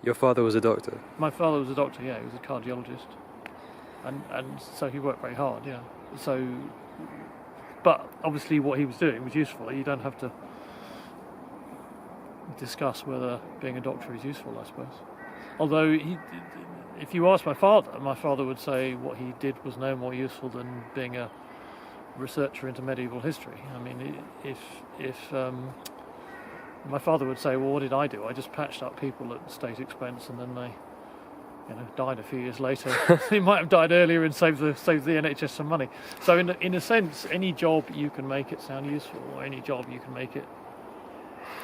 Your father was a doctor? My father was a doctor, yeah, he was a cardiologist. And so he worked very hard, yeah. So, but obviously what he was doing was useful. You don't have to discuss whether being a doctor is useful, I suppose. Although, if you ask my father would say what he did was no more useful than being a researcher into medieval history. I mean, if my father would say, well, what did I do? I just patched up people at state expense, and then they, died a few years later. They might have died earlier and saved the NHS some money. So in a sense, any job you can make it sound useful, or any job you can make it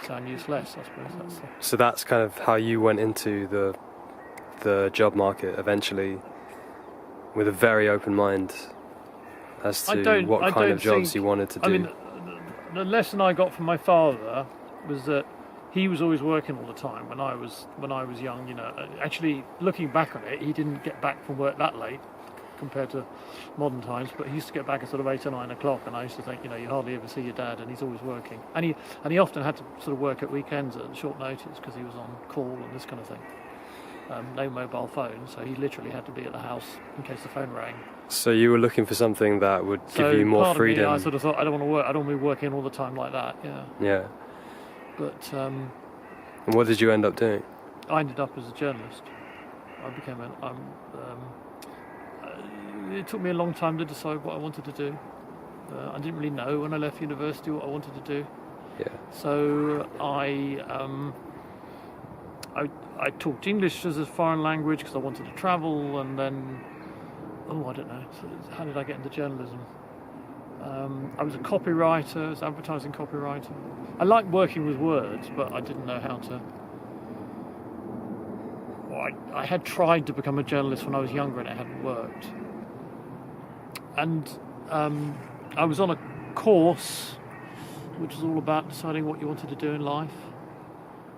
sound useless, I suppose. So that's kind of how you went into the job market eventually, with a very open mind as to what kind of jobs you wanted to do. I mean, the lesson I got from my father was that he was always working all the time when I was young. Actually, looking back on it, he didn't get back from work that late compared to modern times, but he used to get back at sort of 8 or 9 o'clock, and I used to think, you hardly ever see your dad, and he's always working, and he often had to sort of work at weekends at short notice because he was on call and this kind of thing. No mobile phone, so he literally had to be at the house in case the phone rang. So you were looking for something that would give you more freedom. Me, I sort of thought, I don't want to be working all the time like that. Yeah. But and what did you end up doing? I ended up as a journalist. It took me a long time to decide what I wanted to do. I didn't really know when I left university what I wanted to do. Yeah. So I taught English as a foreign language because I wanted to travel, and then, I don't know. So how did I get into journalism? I was a copywriter, I was an advertising copywriter. I liked working with words, but I didn't know how to. Well, I had tried to become a journalist when I was younger, and it hadn't worked. And I was on a course which was all about deciding what you wanted to do in life.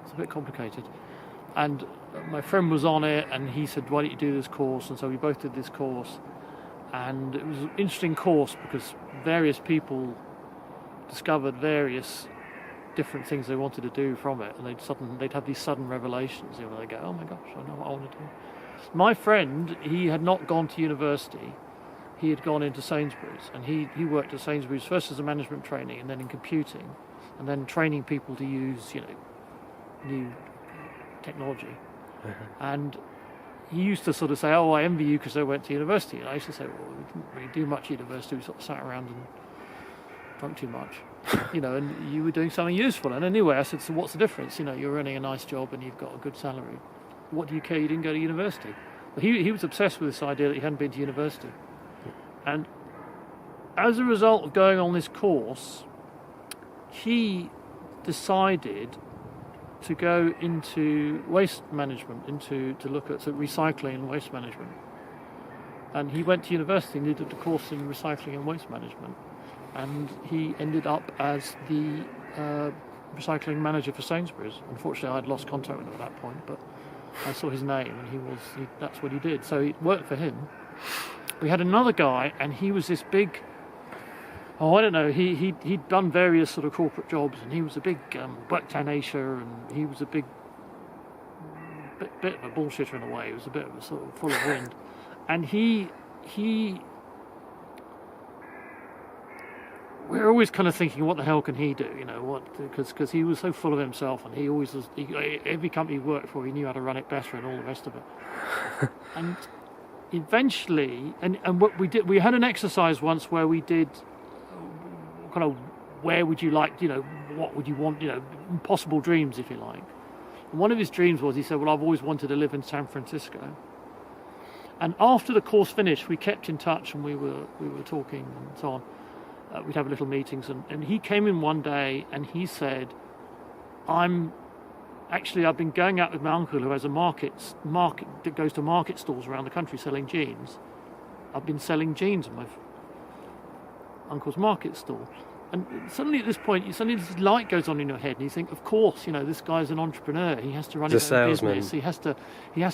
It's a bit complicated. And my friend was on it, and he said, why don't you do this course? And so we both did this course. And it was an interesting course because various people discovered various different things they wanted to do from it, and they'd have these sudden revelations. They'd go, oh my gosh, I know what I want to do. My friend, he had not gone to university. He had gone into Sainsbury's, and he worked at Sainsbury's first as a management trainee, and then in computing, and then training people to use, new technology. And he used to sort of say, oh, I envy you because I went to university. And I used to say, well, we didn't really do much at university. We sort of sat around and drunk too much, and you were doing something useful. And anyway, I said, so what's the difference? You're earning a nice job and you've got a good salary. What do you care? You didn't go to university. But he was obsessed with this idea that he hadn't been to university. And as a result of going on this course, he decided to go into waste management, to look at recycling and waste management. And he went to university and did a course in recycling and waste management. And he ended up as the recycling manager for Sainsbury's. Unfortunately, I'd lost contact with him at that point, but I saw his name, and that's what he did. So it worked for him. We had another guy, and he was this big, I don't know, he'd done various sort of corporate jobs, and he was a big, worked in Asia, and he was a big, bit of a bullshitter in a way. He was a bit of a sort of full of wind. And we're always kind of thinking, what the hell can he do? Because he was so full of himself, and he always was. Every company he worked for, he knew how to run it better, and all the rest of it. And eventually, and what we did, we had an exercise once where we did kind of, where would you like, what would you want, impossible dreams, if you like. And one of his dreams was, he said, well, I've always wanted to live in San Francisco. And after the course finished, we kept in touch, and we were talking and so on. We'd have little meetings, and he came in one day and he said, I've been going out with my uncle who has a market that goes to market stalls around the country selling jeans. I've been selling jeans at my uncle's market stall. And suddenly at this point, this light goes on in your head, and you think, of course, this guy's an entrepreneur. He has to run his own business. He has to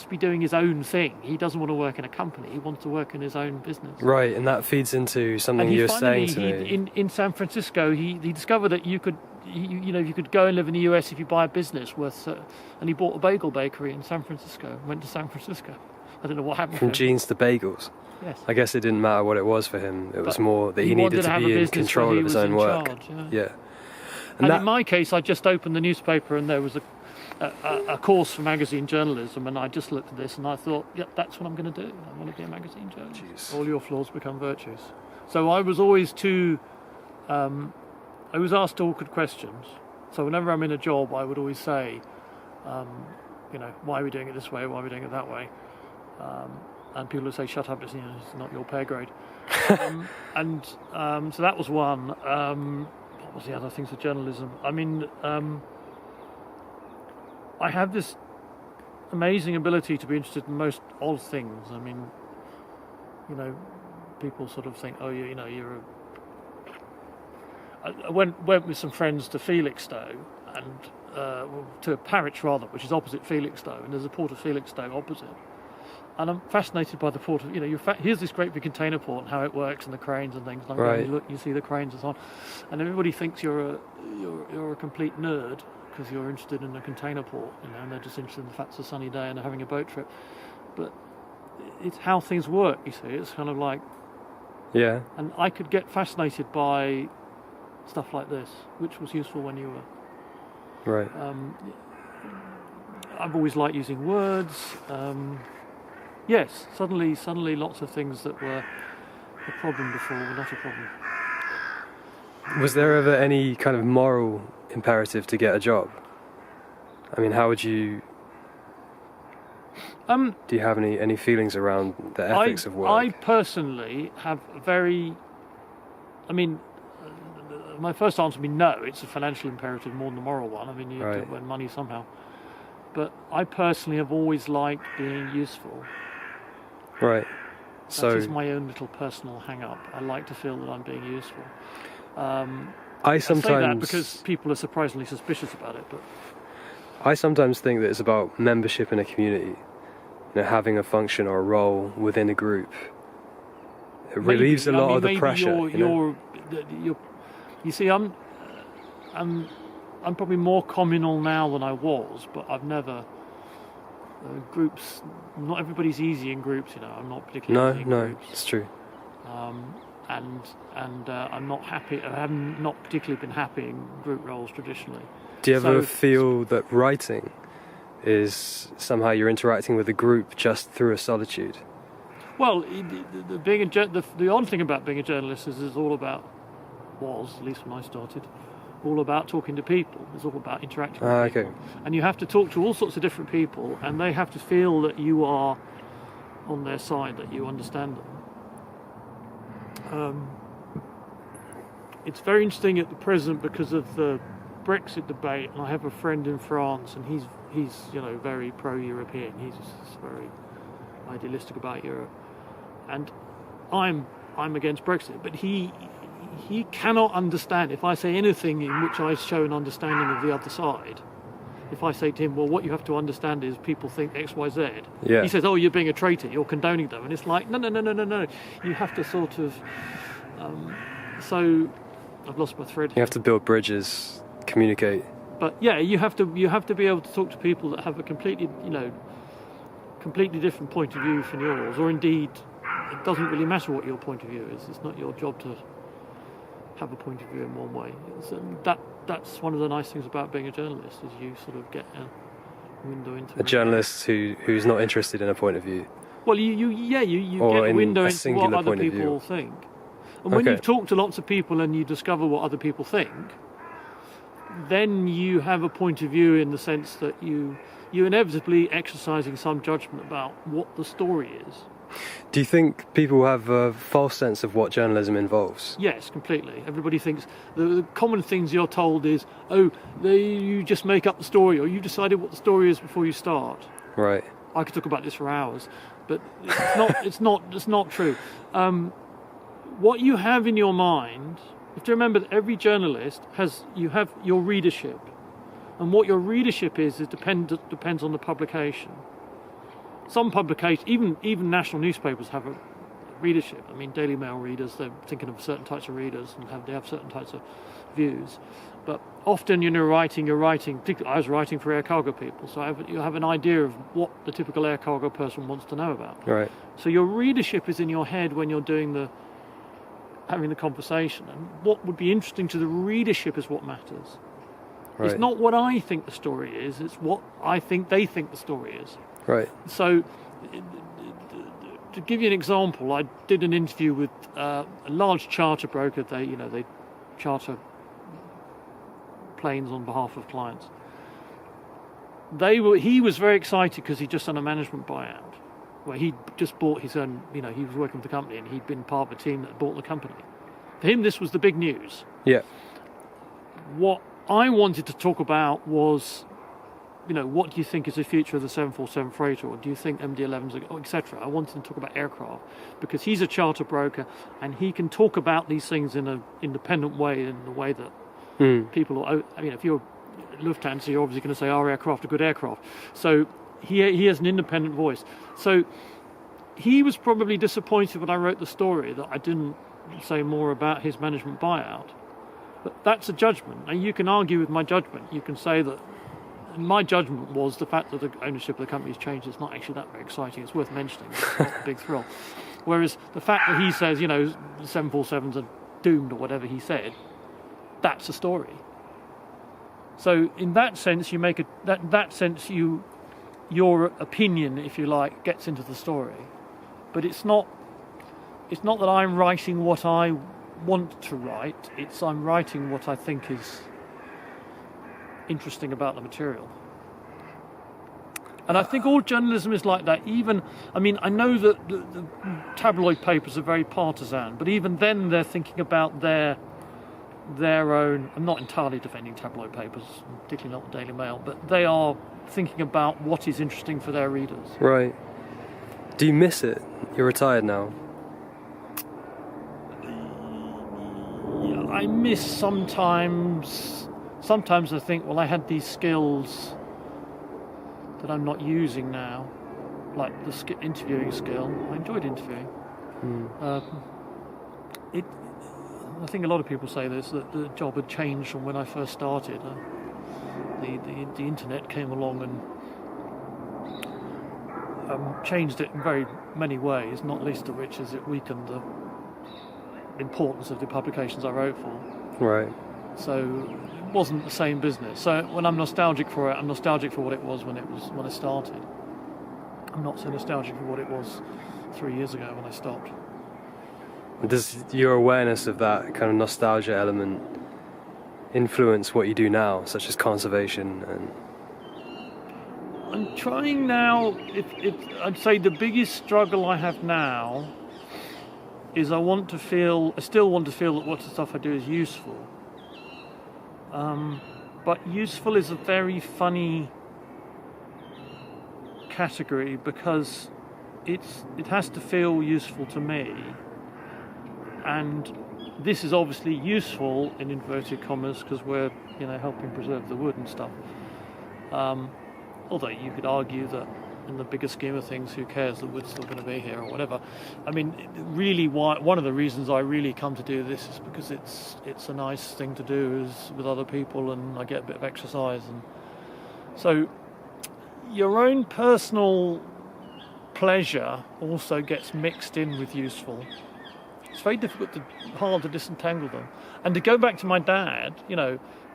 be doing his own thing. He doesn't want to work in a company. He wants to work in his own business. Right, and that feeds into something you were saying to me. In San Francisco, he discovered that you could, you could go and live in the US if you buy a business worth. And he bought a bagel bakery in San Francisco. Went to San Francisco. I don't know what happened. From jeans to bagels. Yes. I guess it didn't matter what it was for him. It was more that he needed to be in control of his own work. Charge, yeah. And in my case, I just opened the newspaper and there was a course for magazine journalism, and I just looked at this and I thought, yep, that's what I'm going to do. I want to be a magazine journalist. Jeez. All your flaws become virtues. So I was always I was asked awkward questions. So whenever I'm in a job, I would always say, why are we doing it this way? Why are we doing it that way? And people would say, shut up, it's not your pay grade. So that was one. What was the other things with journalism? I mean, I have this amazing ability to be interested in most odd things. I mean, people sort of think, oh, you're a... I went with some friends to Felixstowe, and to Parwich rather, which is opposite Felixstowe, and there's a port of Felixstowe opposite. And I'm fascinated by the port of, here's this great big container port and how it works and the cranes and things. And right. You see the cranes and so on, and everybody thinks you're a complete nerd because you're interested in a container port, and they're just interested in the fact it's a sunny day and they're having a boat trip. But it's how things work. You see, it's kind of like, yeah. And I could get fascinated by stuff like this, which was useful when you were right. I've always liked using words. Yes, suddenly lots of things that were a problem before were not a problem. Was there ever any kind of moral imperative to get a job? I mean, how would you... do you have any feelings around the ethics of work? I personally have my first answer would be no, it's a financial imperative more than a moral one. I mean, you have to earn money somehow. But I personally have always liked being useful. Right. That is my own little personal hang-up. I like to feel that I'm being useful. I say that because people are surprisingly suspicious about it. But I sometimes think that it's about membership in a community. Having a function or a role within a group. It relieves a lot of the pressure. You see, I'm probably more communal now than I was, but I've never groups. Not everybody's easy in groups, I'm not particularly easy in groups. No, it's true. And I'm not happy. I have not particularly been happy in group roles traditionally. Do you ever feel that writing is somehow you're interacting with a group just through a solitude? Well, the odd thing about being a journalist is it's all about, at least when I started, all about talking to people. It's all about interacting with people. And you have to talk to all sorts of different people, and they have to feel that you are on their side, that you understand them. It's very interesting at the present because of the Brexit debate, and I have a friend in France, and he's very pro-European. He's very idealistic about Europe, and I'm against Brexit. But he cannot understand if I say anything in which I show an understanding of the other side. If I say to him, well, what you have to understand is people think X, Y, Z. Yeah. He says, oh, you're being a traitor, you're condoning them. And it's like, no. You have to sort of... so I've lost my thread. You have to build bridges, communicate. But yeah, you have to be able to talk to people that have a completely different point of view from yours, or indeed, it doesn't really matter what your point of view is. It's not your job to have a point of view in one way. That's one of the nice things about being a journalist, is you sort of get a window into a journalist who's not interested in a point of view. Well, you get a window into what other people think. And when you've talked to lots of people and you discover what other people think, then you have a point of view in the sense that you're inevitably exercising some judgment about what the story is. Do you think people have a false sense of what journalism involves? Yes, completely. Everybody thinks the common things you're told is, you just make up the story, or you decided what the story is before you start. Right. I could talk about this for hours, but it's not true. What you have in your mind, you have to remember that every journalist you have your readership, and what your readership is depends on the publication. Some publications, even national newspapers, have readership. I mean, Daily Mail readers, they're thinking of certain types of readers and they have certain types of views. But often, you're writing, particularly I was writing for air cargo people, so you have an idea of what the typical air cargo person wants to know about. Right. So your readership is in your head when you're having the conversation, and what would be interesting to the readership is what matters. Right. It's not what I think the story is, it's what I think they think the story is. Right. So, to give you an example, I did an interview with a large charter broker. They charter planes on behalf of clients. He was very excited because he'd just done a management buyout, where he'd just bought his own, he was working for the company and he'd been part of a team that bought the company. For him, this was the big news. Yeah. What I wanted to talk about was, what do you think is the future of the 747 freighter, or do you think MD-11s, etc. I wanted to talk about aircraft because he's a charter broker and he can talk about these things in an independent way, in the way that people, if you're Lufthansa, you're obviously going to say our aircraft are good aircraft. So he has an independent voice. So he was probably disappointed when I wrote the story that I didn't say more about his management buyout. But that's a judgment. And you can argue with my judgment. You can say that my judgment was the fact that the ownership of the company has changed. It's not actually that very exciting. It's worth mentioning. It's not a big thrill. Whereas the fact that he says, 747s are doomed or whatever he said, that's a story. So in that sense, your opinion, if you like, gets into the story. But it's not that I'm writing what I want to write. I'm writing what I think is interesting about the material. And I think all journalism is like that. I know that the tabloid papers are very partisan, but even then they're thinking about their own. I'm not entirely defending tabloid papers, particularly not the Daily Mail, but they are thinking about what is interesting for their readers. Right. Do you miss it? You're retired now. Yeah, I miss sometimes. Sometimes I think, I had these skills that I'm not using now, like the interviewing skill. I enjoyed interviewing. I think a lot of people say this, that the job had changed from when I first started. The internet came along and changed it in very many ways, not least of which is it weakened the importance of the publications I wrote for. Right. So it wasn't the same business. So when I'm nostalgic for it, I'm nostalgic for what it was when I started. I'm not so nostalgic for what it was 3 years ago when I stopped. Does your awareness of that kind of nostalgia element influence what you do now, such as conservation? And I'm trying now. I'd say the biggest struggle I have now is I still want to feel that what the stuff I do is useful. But useful is a very funny category because it has to feel useful to me. And this is obviously useful in inverted commas because we're, helping preserve the wood and stuff. Although you could argue that in the bigger scheme of things, who cares? The wood's still going to be here or whatever. I mean, really, one of the reasons I really come to do this is because it's a nice thing to do is with other people, and I get a bit of exercise, and so your own personal pleasure also gets mixed in with useful. It's very hard to disentangle them. And to go back to my dad,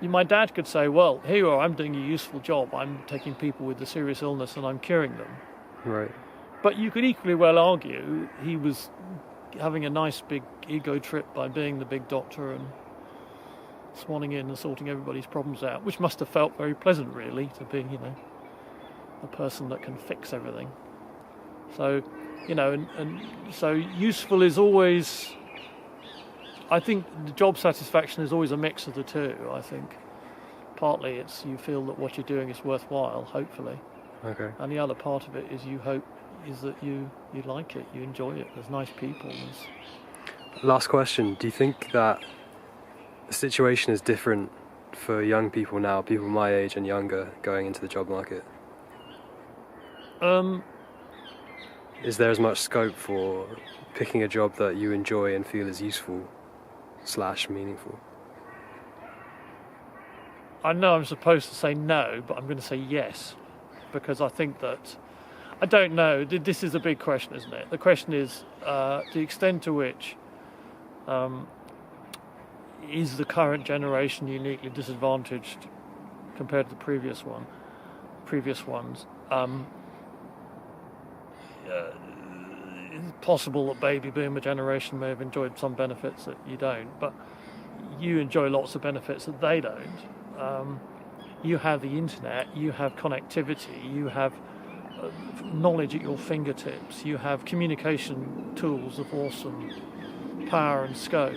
my dad could say, well, here you are, I'm doing a useful job. I'm taking people with a serious illness and I'm curing them. Right. But you could equally well argue he was having a nice big ego trip by being the big doctor and swanning in and sorting everybody's problems out, which must have felt very pleasant, really, to be, a person that can fix everything. So, and so useful is always, I think the job satisfaction is always a mix of the two. I think partly it's you feel that what you're doing is worthwhile, hopefully. Okay. And the other part of it is you hope is that you like it, you enjoy it. There's nice people. Last question. Do you think that the situation is different for young people now, people my age and younger, going into the job market? is there as much scope for picking a job that you enjoy and feel is useful / meaningful? I know I'm supposed to say no, but I'm going to say yes, because I think that, I don't know, this is a big question, isn't it? The question is the extent to which is the current generation uniquely disadvantaged compared to the previous ones? It's possible that baby boomer generation may have enjoyed some benefits that you don't, but you enjoy lots of benefits that they don't. You have the internet, you have connectivity, you have knowledge at your fingertips, you have communication tools of awesome power and scope.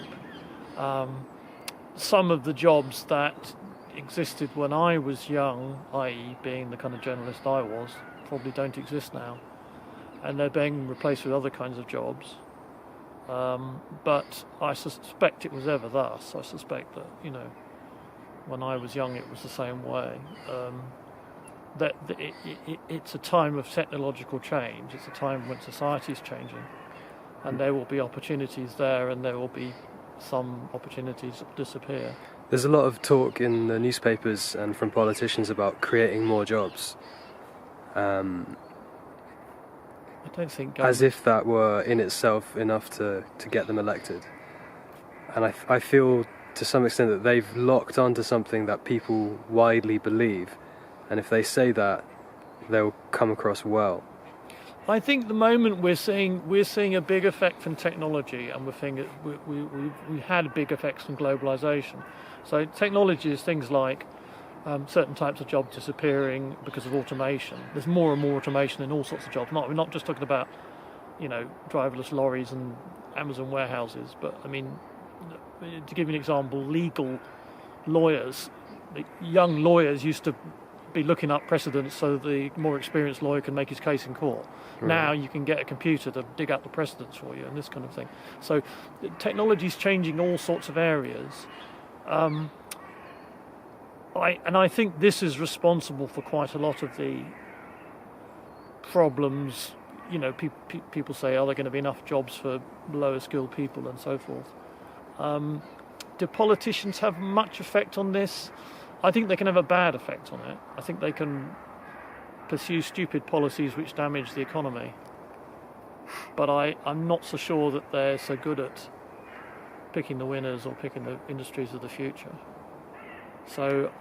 Some of the jobs that existed when I was young, i.e. being the kind of journalist I was, probably don't exist now, and they're being replaced with other kinds of jobs. But I suspect it was ever thus. I suspect that, when I was young it was the same way. It's a time of technological change. It's a time when society is changing, and there will be opportunities there, and there will be some opportunities that disappear. There's a lot of talk in the newspapers and from politicians about creating more jobs. I don't think as if that were in itself enough to get them elected. And I feel to some extent that they've locked onto something that people widely believe, and if they say that, they'll come across well. I think the moment we're seeing a big effect from technology, and we're seeing we had big effects from globalization. So technology is things like certain types of jobs disappearing because of automation. There's more and more automation in all sorts of jobs. We're not just talking about driverless lorries and Amazon warehouses, but I mean, to give you an example, legal lawyers, the young lawyers used to be looking up precedents so the more experienced lawyer can make his case in court. Right. Now you can get a computer to dig up the precedents for you and this kind of thing. So technology is changing all sorts of areas. I think this is responsible for quite a lot of the problems. People say, are there going to be enough jobs for lower skilled people and so forth? Do politicians have much effect on this? I think they can have a bad effect on it. I think they can pursue stupid policies which damage the economy. But I'm not so sure that they're so good at picking the winners or picking the industries of the future. So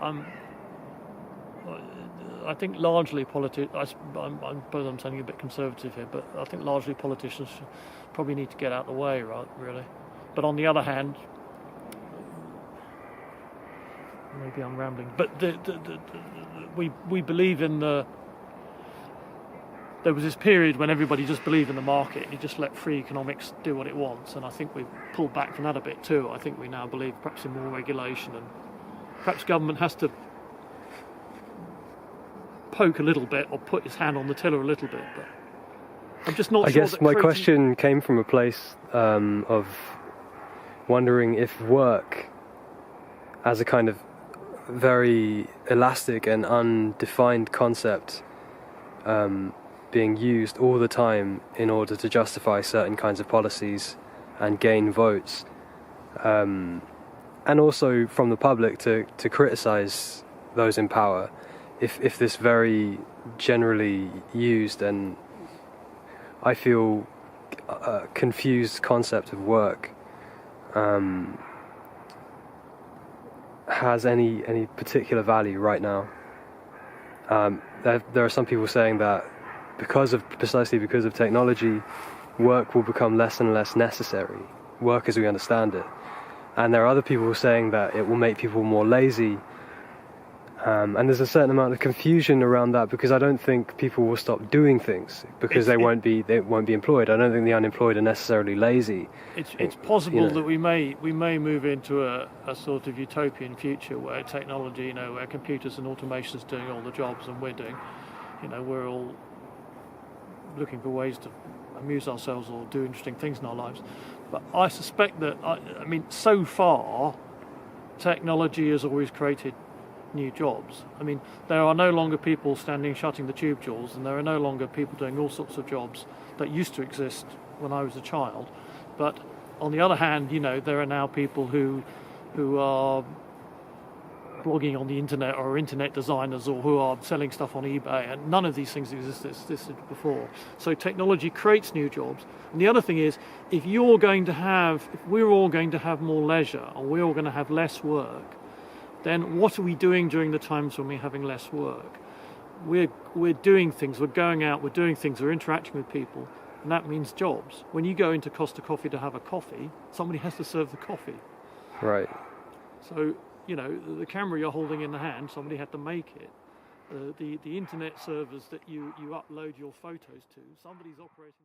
I think largely I'm sounding a bit conservative here, but I think largely politicians probably need to get out of the way, right? Really. But on the other hand, maybe I'm rambling, but we believe in there was this period when everybody just believed in the market and you just let free economics do what it wants, and I think we've pulled back from that a bit too. I think we now believe perhaps in more regulation, and perhaps government has to poke a little bit or put his hand on the tiller a little bit, but I'm just not sure. I guess my question came from a place of wondering if work as a kind of very elastic and undefined concept being used all the time in order to justify certain kinds of policies and gain votes, and also from the public to criticize those in power, if this very generally used and I feel confused concept of work has any particular value right now. There are some people saying that precisely because of technology, work will become less and less necessary, work as we understand it. And there are other people saying that it will make people more lazy. And there's a certain amount of confusion around that, because I don't think people will stop doing things because they won't be employed. I don't think the unemployed are necessarily lazy. It's possible that we may move into a sort of utopian future where technology, where computers and automation is doing all the jobs, and we're all looking for ways to amuse ourselves or do interesting things in our lives. But I suspect that so far technology has always created new jobs. I mean, there are no longer people standing shutting the tube jaws, and there are no longer people doing all sorts of jobs that used to exist when I was a child. But on the other hand, there are now people who are blogging on the internet, or internet designers, or who are selling stuff on eBay, and none of these things existed before. So technology creates new jobs. And the other thing is, if we're all going to have more leisure, or we're all going to have less work, then what are we doing during the times when we're having less work? We're doing things, we're going out, we're doing things, we're interacting with people, and that means jobs. When you go into Costa Coffee to have a coffee, somebody has to serve the coffee. Right. So, the camera you're holding in the hand, somebody had to make it. The internet servers that you upload your photos to, somebody's operating the